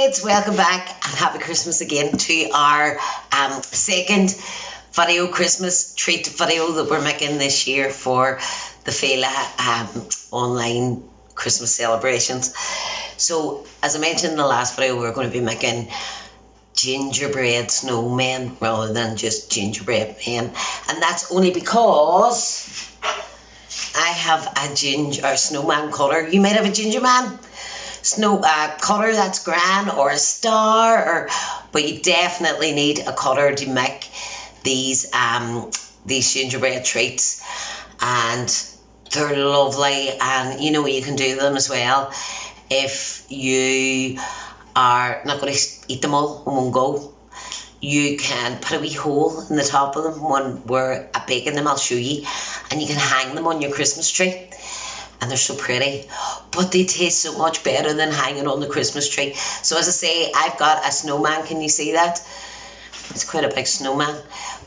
kids, welcome back and happy Christmas again to our second video, Christmas treat video that we're making this year for the Fela online Christmas celebrations. So as I mentioned in the last video, we're going to be making gingerbread snowmen rather than just gingerbread men, and that's only because I have a snowman cutter. You might have a ginger man cutter that's grand, or a star, but you definitely need a cutter to make these gingerbread treats, and they're lovely. And you know what you can do with them as well. If you are not going to eat them all in one go, you can put a wee hole in the top of them when we're baking them. I'll show you, and you can hang them on your Christmas tree, and they're so pretty, but they taste so much better than hanging on the Christmas tree. So as I say, I've got a snowman. Can you see that? It's quite a big snowman.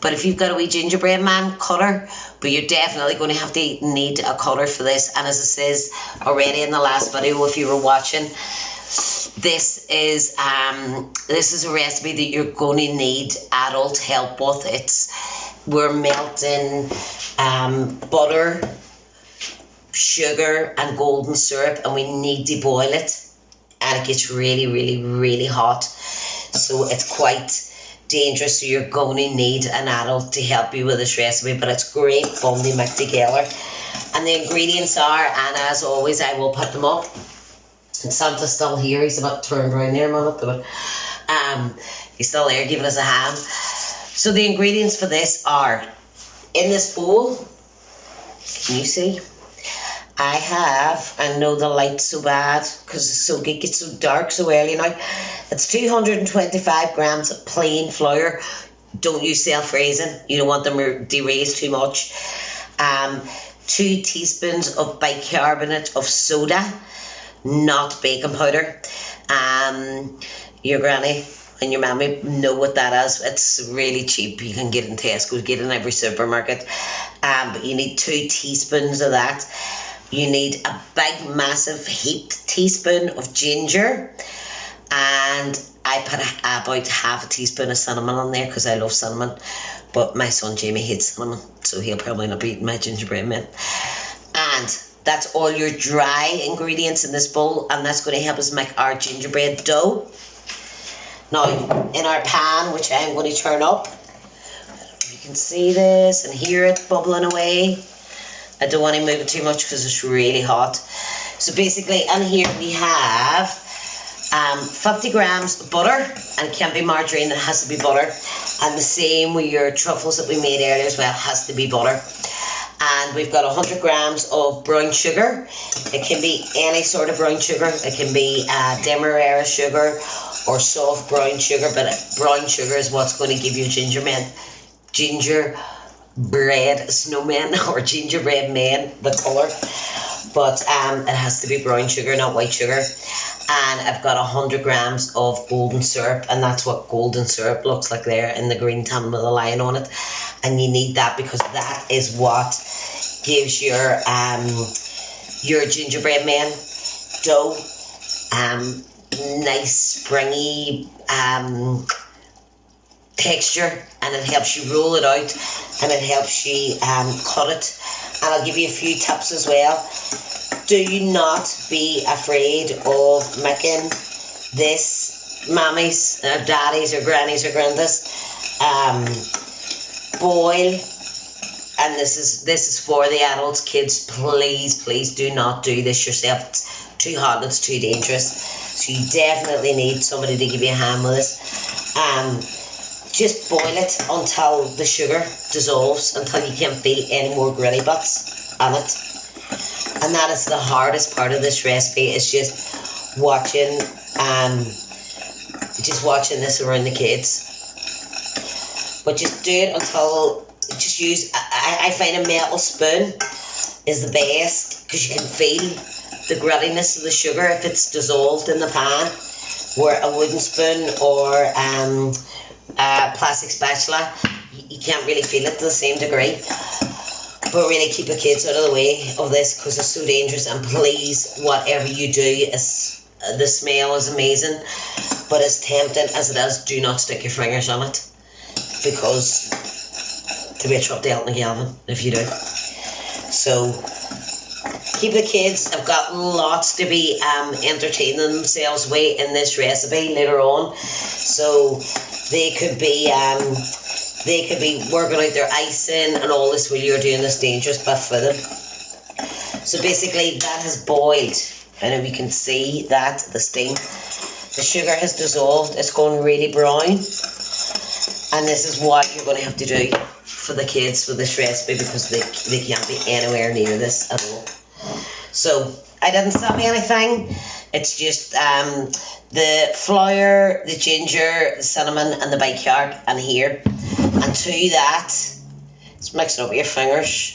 But if you've got a wee gingerbread man cutter, but you're definitely going to have to need a cutter for this. And as it says already in the last video, if you were watching, this is a recipe that you're going to need adult help with. We're melting butter, sugar and golden syrup, and we need to boil it, and it gets really hot, so it's quite dangerous. So you're going to need an adult to help you with this recipe, but it's great fun to mix together. And the ingredients are, and as always I will put them up, and Santa's still here. He's about turned around there a minute, but he's still there giving us a hand. So the ingredients for this are, in this bowl, can you see, I know the light's so bad because it gets so dark so early now. It's 225 grams of plain flour. Don't use self-raising. You don't want them to raise too much. 2 teaspoons of bicarbonate of soda, not baking powder. Your granny and your mammy know what that is. It's really cheap. You can get it in Tesco, get it in every supermarket. But you need 2 teaspoons of that. You need a big, massive, heaped teaspoon of ginger, and I put about half a teaspoon of cinnamon on there because I love cinnamon, but my son Jamie hates cinnamon, so he'll probably not be eating my gingerbread man. And that's all your dry ingredients in this bowl, and that's going to help us make our gingerbread dough. Now, in our pan, which I'm going to turn up, you can see this and hear it bubbling away. I don't want to move it too much because it's really hot. So basically, in here we have 50 grams of butter, and it can't be margarine, it has to be butter. And the same with your truffles that we made earlier as well, has to be butter. And we've got 100 grams of brown sugar. It can be any sort of brown sugar. It can be demerara sugar or soft brown sugar, but brown sugar is what's going to give you gingerbread snowman or gingerbread men, the colour. But it has to be brown sugar, not white sugar. And I've got 100 grams of golden syrup, and that's what golden syrup looks like there in the green tin with a lion on it. And you need that because that is what gives your gingerbread man dough nice springy texture, and it helps you roll it out, and it helps you cut it. And I'll give you a few tips as well. Do not be afraid of making this, mammies, or daddies, or grannies, or grandas. Boil, and this is for the adults. Kids, please do not do this yourself. It's too hot, it's too dangerous. So you definitely need somebody to give you a hand with this. Just boil it until the sugar dissolves, until you can't feel any more gritty bits on it. And that is the hardest part of this recipe, is just watching this around the kids. But just do it until, just use, I find a metal spoon is the best, because you can feel the grittiness of the sugar if it's dissolved in the pan, where a wooden spoon or a plastic spatula, you can't really feel it to the same degree. But really keep the kids out of the way of this, because it's so dangerous. And please, whatever you do, is The smell is amazing, but as tempting as it is, do not stick your fingers on it, because to be a truck to Elton Galvin if you do. So keep the kids. I've got lots to be entertaining themselves with in this recipe later on. So they could be working out their icing and all this while you're doing this dangerous bit for them. So basically that has boiled, and if you can see that, the steam, the sugar has dissolved, it's gone really brown, and this is what you're going to have to do for the kids for this recipe, because they can't be anywhere near this at all. So I didn't stop anything. It's just the flour, the ginger, the cinnamon, and the backyard, and here. And to that, just mix it up with your fingers.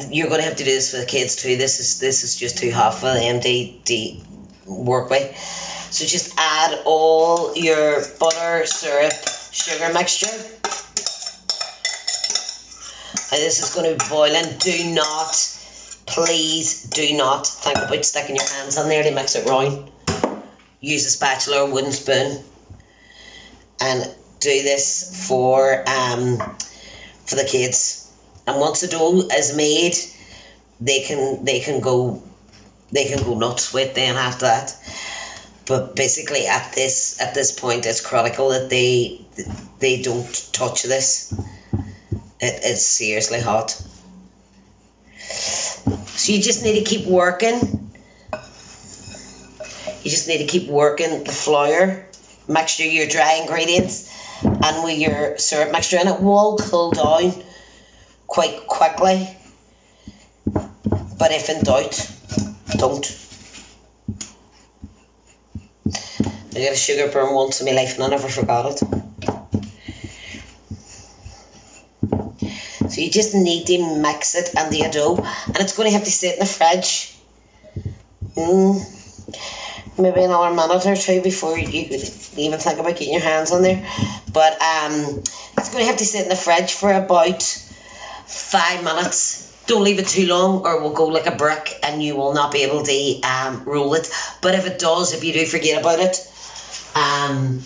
You're going to have to do this for the kids too. This is just too hot for them to work with. So just add all your butter, syrup, sugar mixture. And this is going to be boiling. Do not, please do not think about sticking your hands on there to mix it round. Use a spatula or wooden spoon, and do this for the kids. And once the dough is made, they can go nuts with then after that. But basically at this point, it's critical that they don't touch this. It's seriously hot. So you just need to keep working. You just need to keep working the flour mixture, your dry ingredients, and with your syrup mixture, and it will cool down quite quickly. But if in doubt, don't. I got a sugar burn once in my life and I never forgot it. So you just need to mix it and the dough, and it's going to have to sit in the fridge. Maybe another minute or two before you even think about getting your hands on there. But it's going to have to sit in the fridge for about 5 minutes. Don't leave it too long or it will go like a brick and you will not be able to roll it. But if it does, if you do forget about it, and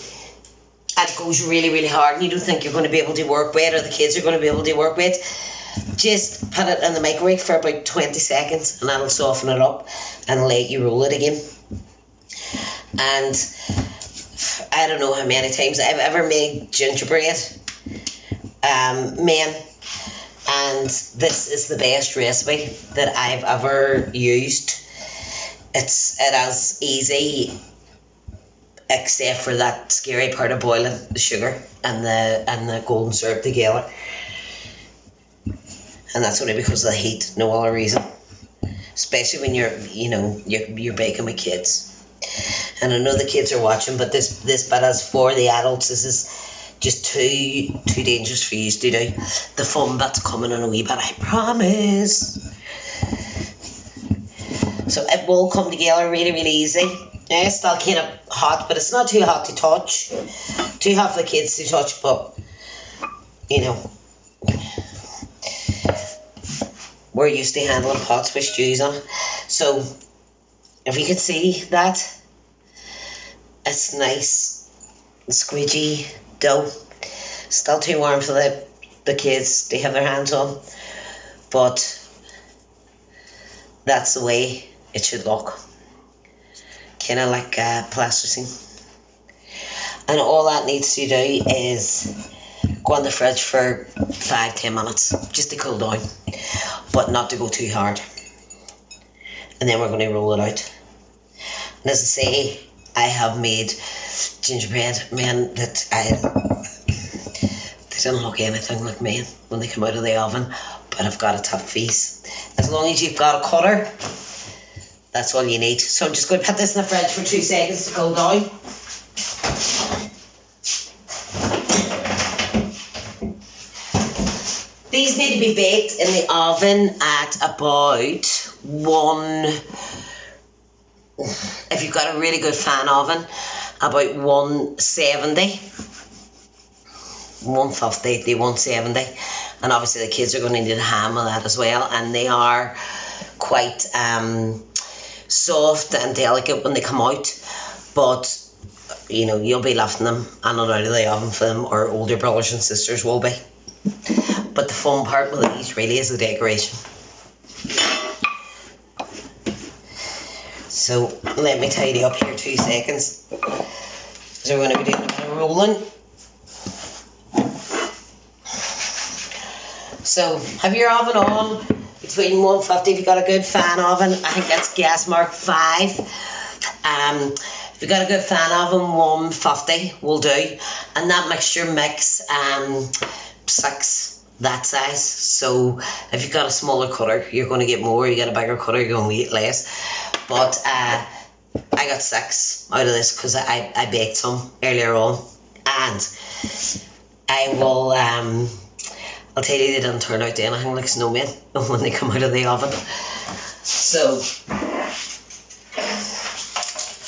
it goes really, really hard and you don't think you're going to be able to work with it, or the kids are going to be able to work with it, just put it in the microwave for about 20 seconds and that'll soften it up and let you roll it again. And I don't know how many times I've ever made gingerbread men, and this is the best recipe that I've ever used. It is easy, except for that scary part of boiling the sugar and the golden syrup together, and that's only because of the heat, no other reason. Especially when you're baking with kids. And I know the kids are watching, but this bit is for the adults. This is just too dangerous for you to do. The fun bit's coming in a wee bit, I promise. So it will come together really, really easy. Now it's still kind of hot, but it's not too hot to touch. Too hot for the kids to touch, but we're used to handling pots with stews on. So if you can see that, it's nice, squidgy dough. Still too warm for the kids to have their hands on, but that's the way it should look. Kind of like plasticine. And all that needs to do is go in the fridge for 5-10 minutes, just to cool down, but not to go too hard. And then we're going to roll it out. And as I say, I have made gingerbread men that they don't look anything like men when they come out of the oven, but I've got a top piece. As long as you've got a cutter, that's all you need. So I'm just going to put this in the fridge for 2 seconds to cool down. These need to be baked in the oven at about if you've got a really good fan oven, about 170, 150 to 170. And obviously the kids are going to need a ham of that as well, and they are quite soft and delicate when they come out, but you know, you'll be lifting them and not out of the oven for them, or older brothers and sisters will be. But the fun part with these really is the decoration. So let me tidy up here 2 seconds. So we're going to be doing a bit of rolling. So have your oven on between 150 if you've got a good fan oven. I think that's gas mark 5. If you've got a good fan oven, 150 will do. And that mixture mix 6 that size. So if you've got a smaller cutter, you're going to get more. You got a bigger cutter, you're going to get less. But I got 6 out of this because I baked some earlier on. And I will, I'll tell you, they didn't turn out to anything like Snowman when they come out of the oven. So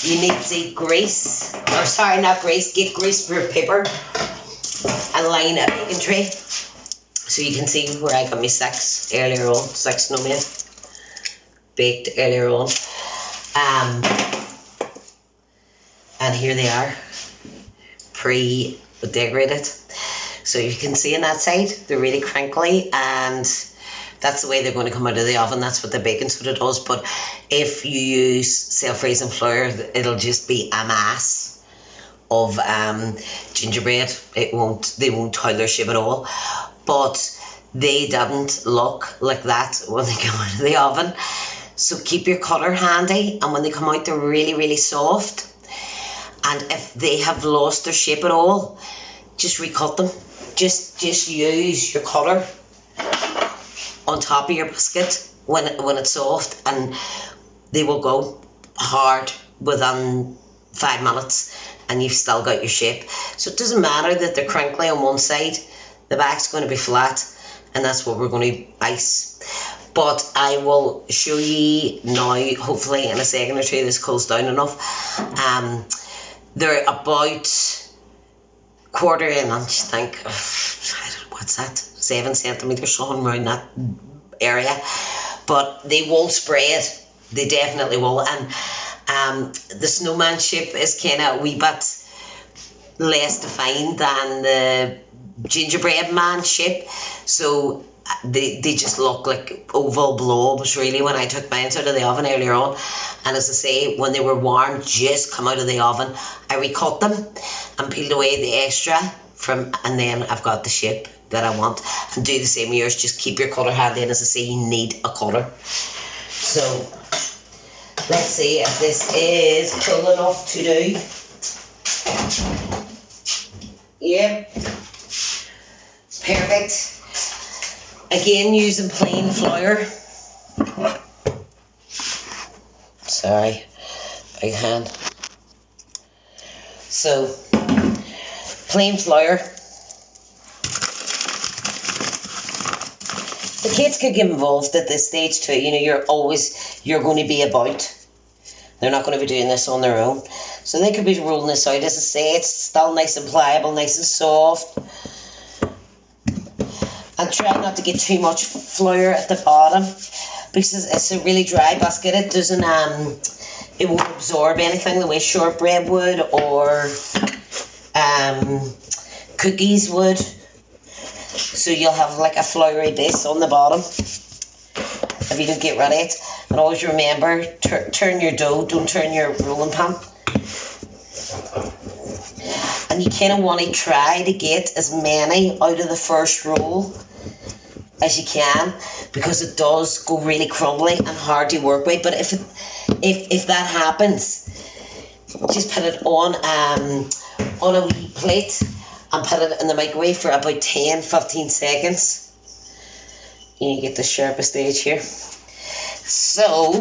you need to grease, or sorry, not grease, get greaseproof paper and line a baking tray. So you can see where I got me 6 earlier on, 6 Snowman baked earlier on. And here they are, pre-decorated. So you can see on that side, they're really crinkly, and that's the way they're going to come out of the oven. That's what the baking soda does. But if you use self-raising flour, it'll just be a mass of gingerbread. They won't hold their shape at all. But they didn't look like that when they come out of the oven. So keep your cutter handy, and when they come out, they're really, really soft. And if they have lost their shape at all, just recut them. Just use your cutter on top of your biscuit when it's soft, and they will go hard within 5 minutes, and you've still got your shape. So it doesn't matter that they're crinkly on one side, the back's going to be flat, and that's what we're going to ice. But I will show you now, hopefully in a second or two, this cools down enough. They're about 1/4 inch, I think. I don't know, what's that? 7 centimeters, something around that area. But they will spread. They definitely will. And the Snowman shape is kind of a wee bit less defined than the gingerbread man shape. So they just look like oval blobs really when I took mine out of the oven earlier on. And as I say, when they were warm, just come out of the oven, I recut them and peeled away the extra and then I've got the shape that I want. And do the same with yours, just keep your cutter handy, and as I say, you need a cutter. So let's see if this is cool enough to do. Yeah, perfect. Again, using plain flour. Sorry, big hand. So, plain flour. The kids could get involved at this stage too. You know, you're going to be about. They're not going to be doing this on their own. So they could be rolling this out. As I say, it's still nice and pliable, nice and soft. And try not to get too much flour at the bottom, because it's a really dry biscuit. It doesn't, it won't absorb anything the way shortbread would, or cookies would. So you'll have like a floury base on the bottom if you don't get rid of it. And always remember, turn your dough, don't turn your rolling pin. And you kind of want to try to get as many out of the first roll as you can, because it does go really crumbly and hard to work with. But if that happens, just put it on a wee plate and put it in the microwave for about 10-15 seconds. You get the sharpest edge here. So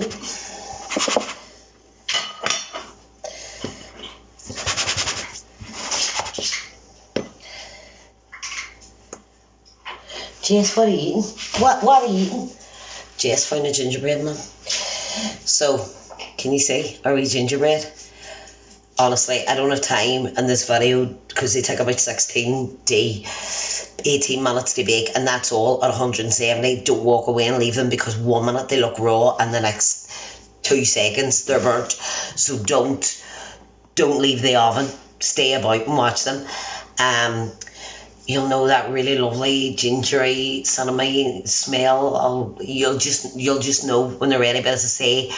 Jess, what are you eating? What are you eating? Jess found a gingerbread man. So, can you see? Are we gingerbread? Honestly, I don't have time in this video because they take about 16 to 18 minutes to bake, and that's all at 170. Don't walk away and leave them, because 1 minute they look raw and the next 2 seconds they're burnt. So don't leave the oven. Stay about and watch them. You'll know that really lovely gingery cinnamon smell. You'll just know when they're ready. But as I say,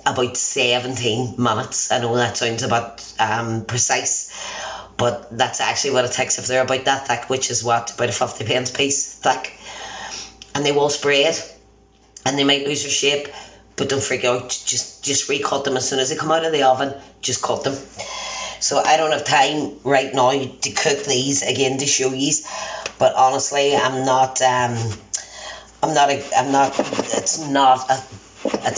about 17 minutes. I know that sounds a bit precise, but that's actually what it takes if they're about that thick, which is what, about a 50 pence piece thick. And they will spread, and they might lose their shape, but don't freak out. Just recut them as soon as they come out of the oven. Just cut them. So I don't have time right now to cook these again to show you, but honestly, it's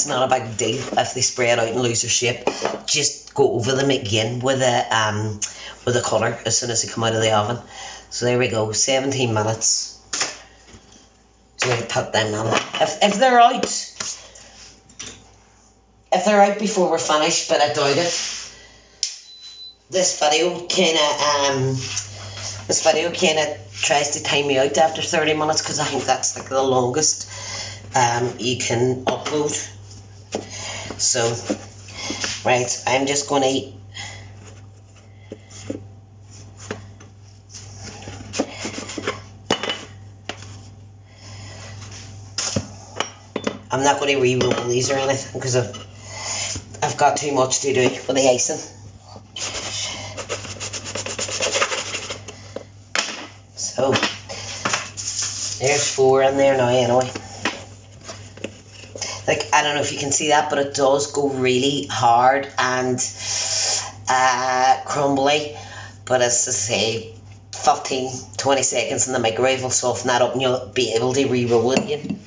not a big deal if they spread out and lose their shape. Just go over them again with a cutter as soon as they come out of the oven. So there we go, 17 minutes. So I put them on. If they're out before we're finished, but I doubt it. This video kind of tries to time me out after 30 minutes because I think that's like the longest you can upload. So, right, I'm just going to I'm not going to re-roll these or anything because I've got too much to do with the icing. So, there's 4 in there now anyway. Like, I don't know if you can see that, but it does go really hard and crumbly. But as I say, 15-20 seconds in the microwave will soften that up and you'll be able to re-roll it again.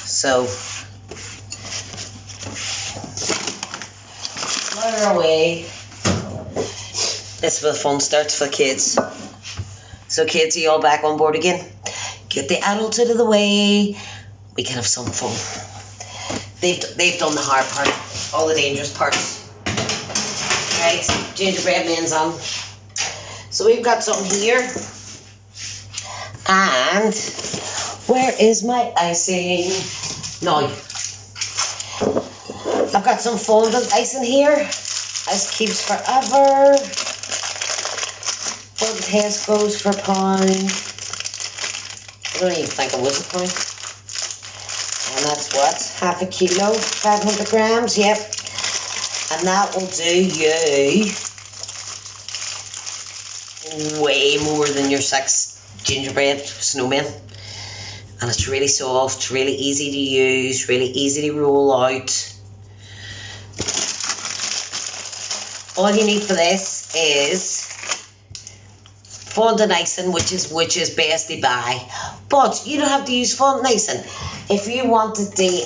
So, flutter away. This is where the fun starts for the kids. So kids, are you all back on board again? Get the adults out of the way. We can have some fun. They've done the hard part, all the dangerous parts. Right, gingerbread man's on. So we've got some here. And where is my icing? Now, I've got some fondant icing here. Ice keeps forever. From Tesco's for £1. I don't even think it was £1. And that's what? Half a kilo, 500 grams, yep. And that will do you way more than your 6 gingerbread snowmen. And it's really soft, really easy to use, really easy to roll out. All you need for this is fondant icing, which is best to buy, but you don't have to use fondant icing. If you wanted the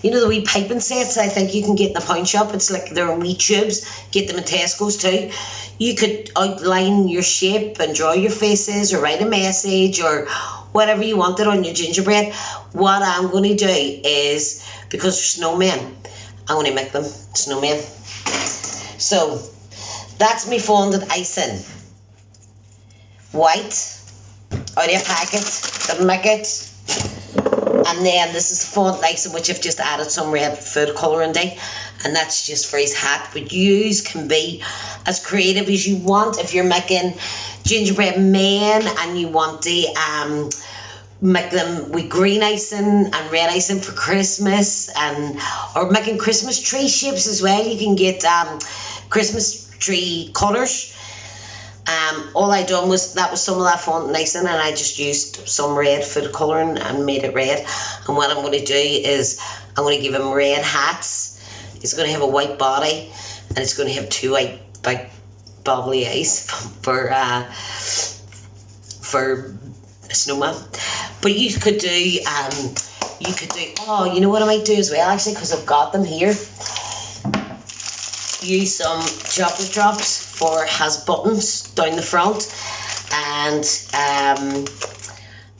you know the wee piping sets, I think you can get in the pound shop. It's like they're in wee tubes. Get them in Tesco's too. You could outline your shape and draw your faces or write a message or whatever you wanted on your gingerbread. What I'm going to do is, because they're snowmen, I'm going to make them snowmen. So that's me fondant icing. White, out of a packet, didn't make it. And then this is the fondant icing, which I've just added some red food colouring to, and that's just for his hat. But you can be as creative as you want. If you're making gingerbread men and you want to make them with green icing and red icing for Christmas, or making Christmas tree shapes as well, you can get Christmas tree colours. All I done was, that was some of that fondant icing, and I just used some red food colouring and made it red. And what I'm going to do is I'm going to give him red hats. It's going to have a white body, and it's going to have 2 white big bubbly eyes for a snowman. But you could do oh, you know what I might do as well, actually, because I've got them here. Use some chocolate drops for his buttons down the front, and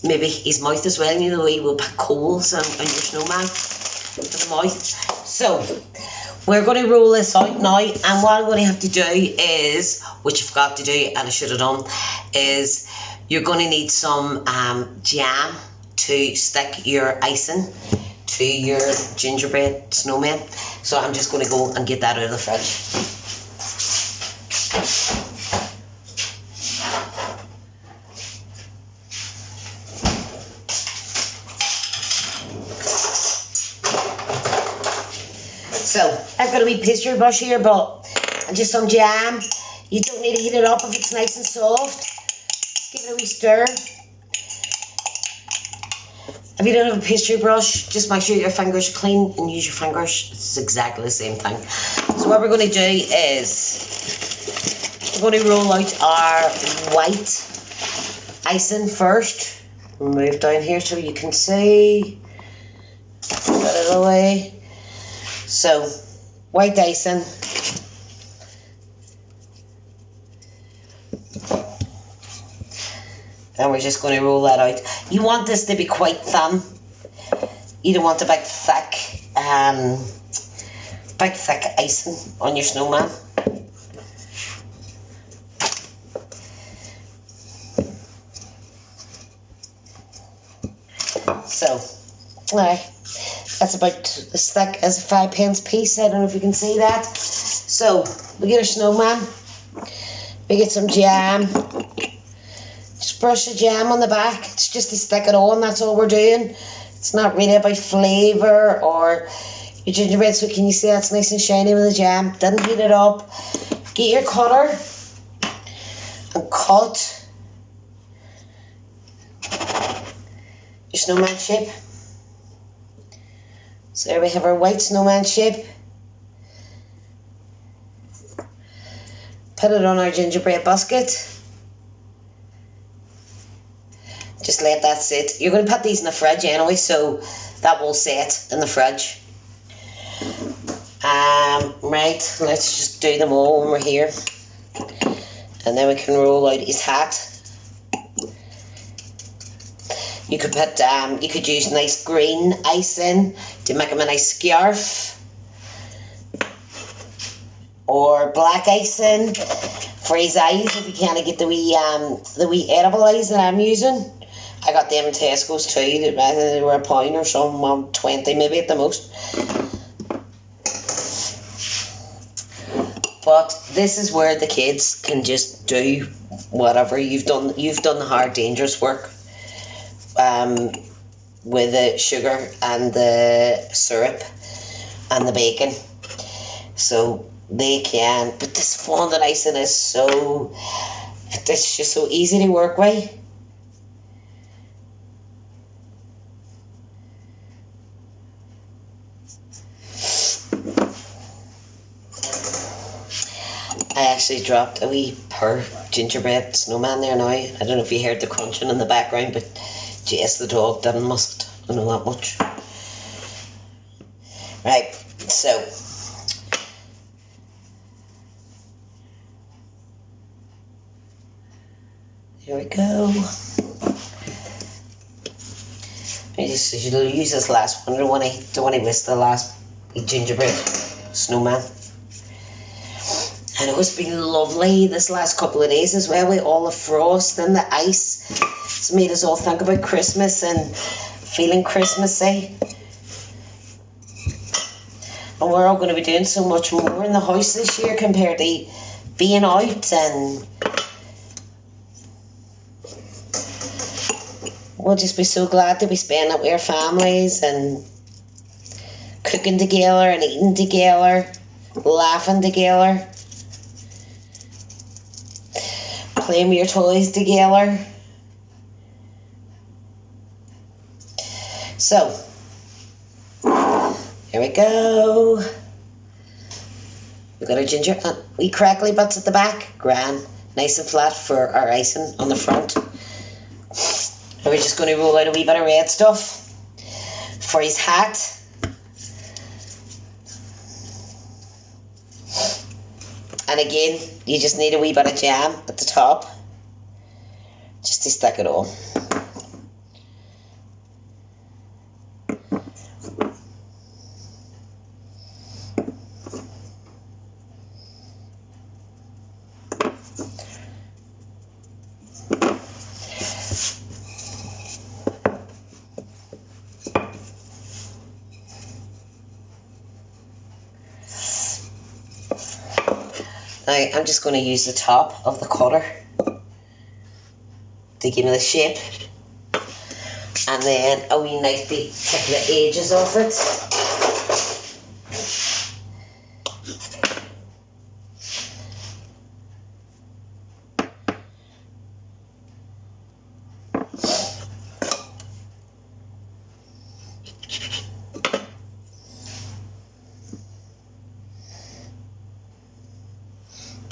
maybe his mouth as well. You know, we will put coals on your snowman for the mouth. So we're going to roll this out now, and what I'm going to have to do is, which I forgot to do and I should have done, is You're going to need some jam to stick your icing to your gingerbread snowman. So I'm just going to go and get that out of the fridge. So I've got a wee pastry brush here, but just some jam. You don't need to heat it up if it's nice and soft. Give it a wee stir. If you don't have a pastry brush, just make sure your fingers are clean and use your fingers. It's exactly the same thing. So what we're going to do is we're going to roll out our white icing first. Move down here so you can see. Put it away. So white icing. And we're just going to roll that out. You want this to be quite thin. You don't want a big thick icing on your snowman. So, alright, that's about as thick as a 5p piece. I don't know if you can see that. So, we get our snowman. We get some jam. Just brush the jam on the back. It's just to stick it on, that's all we're doing. It's not really about flavour or your gingerbread. So can you see that's nice and shiny with the jam? Didn't heat it up. Get your cutter and cut your snowman shape. So there we have our white snowman shape. Put it on our gingerbread basket. Just let that sit. You're going to put these in the fridge anyway, so that will sit in the fridge. Right, let's just do them all when we're here. And then we can roll out his hat. You could put, you could use nice green icing to make him a nice scarf. Or black icing for his eyes if you can't get the wee edible eyes that I'm using. I got them in Tesco's too. They were £1 or some, 20 maybe at the most. But this is where the kids can just do whatever. You've done the hard, dangerous work with the sugar and the syrup and the bacon. So they can. But this fondant icing is so. It's just so easy to work with. I actually dropped a wee gingerbread snowman there now. I don't know if you heard the crunching in the background, but Jess the dog didn't must know that much. Right, so here we go. I just use this last one. I don't want to waste the last gingerbread snowman. And it's been lovely this last couple of days as well with all the frost and the ice. It's made us all think about Christmas and feeling Christmassy. And we're all going to be doing so much more in the house this year compared to being out, and we'll just be so glad to be spending it with our families and cooking together and eating together, laughing together. Playing with your toys together. So, here we go. We've got our ginger and wee crackly bits at the back. Grand, nice and flat for our icing on the front. And we're just going to roll out a wee bit of red stuff for his hat. And again, you just need a wee bit of jam at the top, just to stick it on. Now I'm just going to use the top of the cutter to give me the shape, and then a wee knife to pick the edges off it.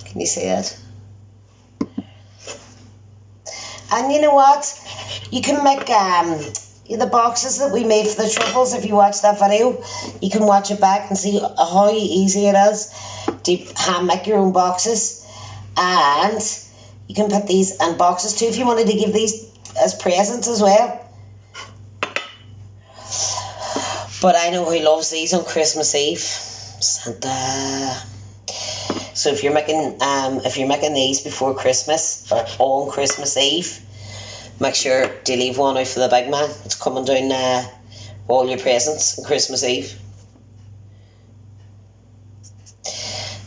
Can you see it? And you know what? You can make the boxes that we made for the truffles. If you watch that video, you can watch it back and see how easy it is to hand make your own boxes. And you can put these in boxes too if you wanted to give these as presents as well. But I know who loves these on Christmas Eve. Santa. So if you're making these before Christmas or on Christmas Eve, make sure to leave one out for the big man. It's coming down all your presents on Christmas Eve.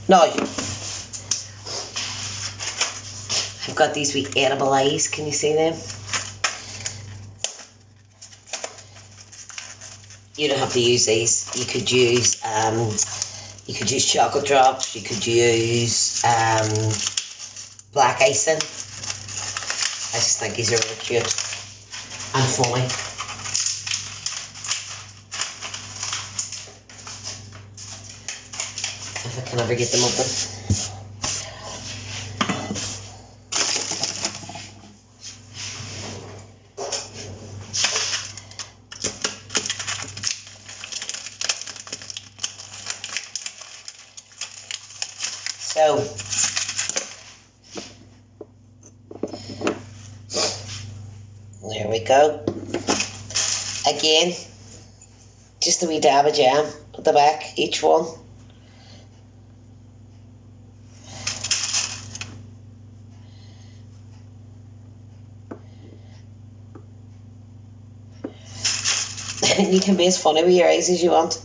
Now, I've got these wee edible eyes. Can you see them? You don't have to use these. You could use chocolate drops. You could use black icing. I just think these are really cute and funny. If I can ever get them open. So, there we go. Again, just a wee dab of jam at the back, each one. You can be as funny with your eyes as you want.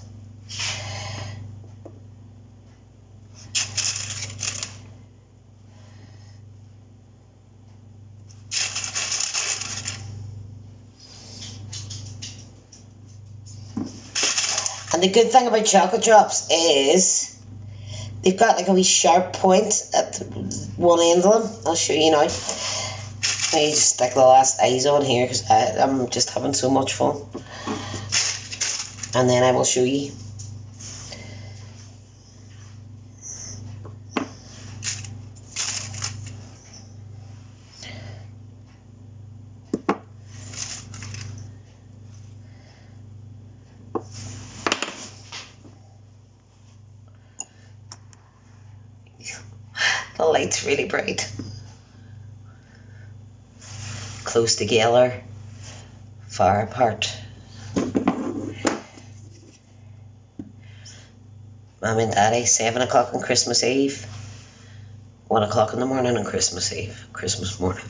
And the good thing about chocolate drops is they've got like a wee sharp point at one end of them. I'll show you now. Let me just stick the last eyes on here because I'm just having so much fun. And then I will show you. The light's really bright. Close together, far apart. Mum and Daddy, 7 o'clock on Christmas Eve. 1 o'clock in the morning on Christmas Eve. Christmas morning.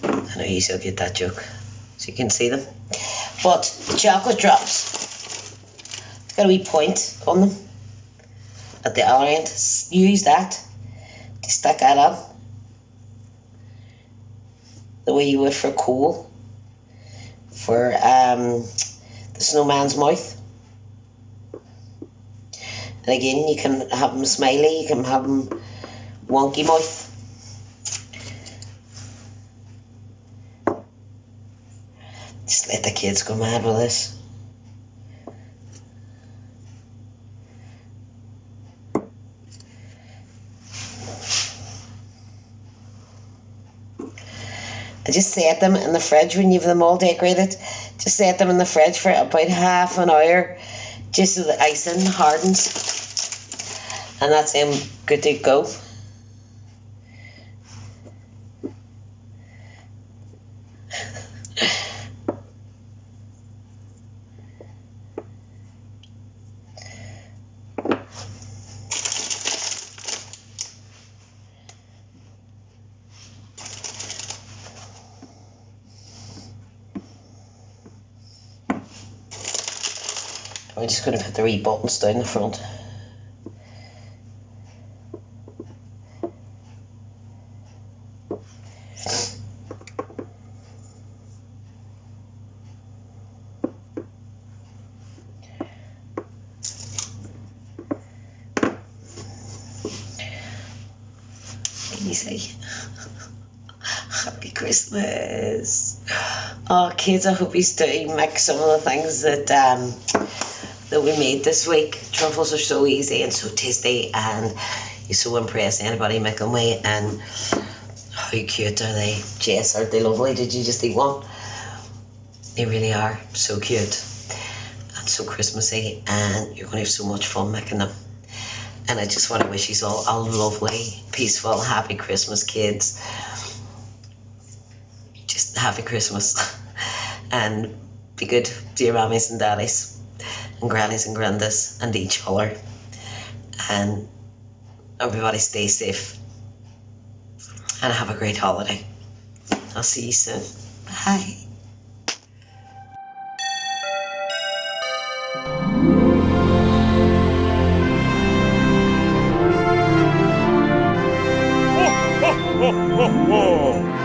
I know you still get that joke. So you can see them. But the chocolate drops, it's got a wee point on them at the other end. Use that to stick that on the way you would for coal for the snowman's mouth. And again, you can have them smiley, you can have them wonky mouth. Just let the kids go mad with this. I just set them in the fridge when you have them all decorated. Just set them in the fridge for about half an hour, just so the icing hardens, and that's them good to go. We're just going to put the wee buttons down the front. Easy. Happy Christmas. Oh kids, I hope you do make some of the things that that we made this week. Truffles are so easy and so tasty, and you so impress anybody make them with. And how cute are they? Jess, aren't they lovely? Did you just eat one? They really are so cute and so Christmassy, and you're going to have so much fun making them. And I just want to wish you all a lovely, peaceful, happy Christmas, kids. Just happy Christmas. And be good to your mommies and daddies and grannies and grandas and each other. And everybody stay safe. And have a great holiday. I'll see you soon. Bye. Ho, ho, ho, ho.